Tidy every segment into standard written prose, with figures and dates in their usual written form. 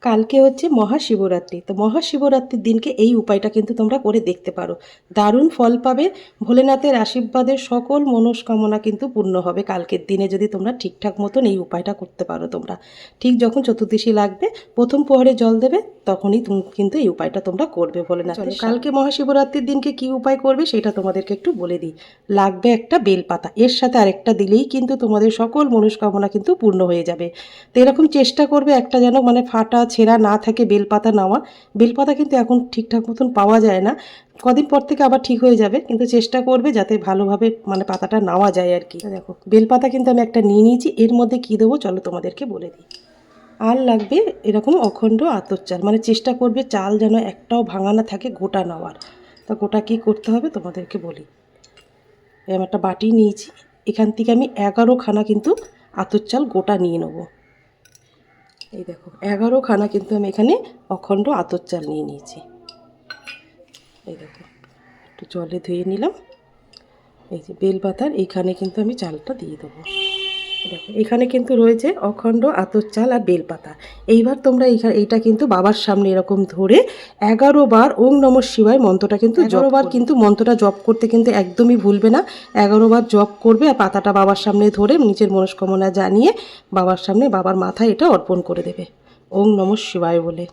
কালকে হচ্ছে মহাশিবরাত্রি। তো মহাশিবরাত্রির দিনকে এই উপায়টা কিন্তু তোমরা করে দেখতে পারো, দারুণ ফল পাবে। ভোলেনাথের আশীর্বাদে সকল মনস্কামনা কিন্তু পূর্ণ হবে কালকের দিনে, যদি তোমরা ঠিকঠাক মতন এই উপায়টা করতে পারো। তোমরা ঠিক যখন চতুর্দশী লাগবে, প্রথম প্রহরে জল দেবে, তখনই তুমি কিন্তু এই উপায়টা তোমরা করবে ভোলেনাথ। কালকে মহাশিবরাত্রির দিনকে কি উপায় করবে সেটা তোমাদেরকে একটু বলে দিই। লাগবে একটা বেলপাতা, এর সাথে আরেকটা দিলেই কিন্তু তোমাদের সকল মনস্কামনা কিন্তু পূর্ণ হয়ে যাবে। তো এরকম চেষ্টা করবে একটা যেন মানে ফাটা ছেঁড়া না থাকে বেলপাতা নেওয়া। বেলপাতা কিন্তু এখন ঠিকঠাক মতন পাওয়া যায় না, কদিন পর থেকে আবার ঠিক হয়ে যাবে, কিন্তু চেষ্টা করবে যাতে ভালোভাবে মানে পাতাটা নেওয়া যায় আর কি। দেখো বেলপাতা কিন্তু আমি একটা নিয়ে নিয়েছি। এর মধ্যে কী দেবো চলো তোমাদেরকে বলে দিই। আর লাগবে এরকম অখণ্ড আতর চাল, মানে চেষ্টা করবে চাল যেন একটাও ভাঙা না থাকে, গোটা নেওয়ার। তা গোটা কী করতে হবে তোমাদেরকে বলি। আমি একটা বাটি নিয়েছি, এখান থেকে আমি 11খানা কিন্তু আতর চাল গোটা নিয়ে নেবো। এই দেখো 11খানা কিন্তু আমি এখানে অখণ্ড আতর চাল নিয়ে নিয়েছি। এই দেখো একটু জলে ধুয়ে নিলাম। এই যে বেলপাতার এইখানে কিন্তু আমি চালটা দিয়ে দেবো। দেখো এখানে কিন্তু রয়েছে অখণ্ড আতর চাল আর বেলপাতা। এইবার তোমরা এইটা কিন্তু বাবার সামনে এরকম ধরে 11বার ওং নমঃ শিবায় মন্ত্রটা কিন্তু 11বার কিন্তু মন্ত্রটা জপ করতে কিন্তু একদমই ভুলবে না। 11বার জপ করবে আর পাতাটা বাবার সামনে ধরে নিজের মনস্কামনা জানিয়ে বাবার সামনে বাবার মাথায় এটা অর্পণ করে দেবে ওং নমঃ শিবায় বলে।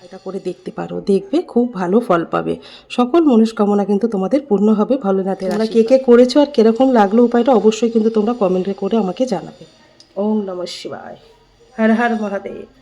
এটা করে দেখতে পারো, দেখবে খুব ভালো ফল পাবে। সকল মনস্কামনা কিন্তু তোমাদের পূর্ণ হবে ভোলেনাথের। তোমরা কে কে করেছো আর কিরকম লাগলো উপায়টা অবশ্যই কিন্তু তোমরা কমেন্টে করে আমাকে জানাবে। ওম নমঃ শিবায়। হর হর মহাদেব।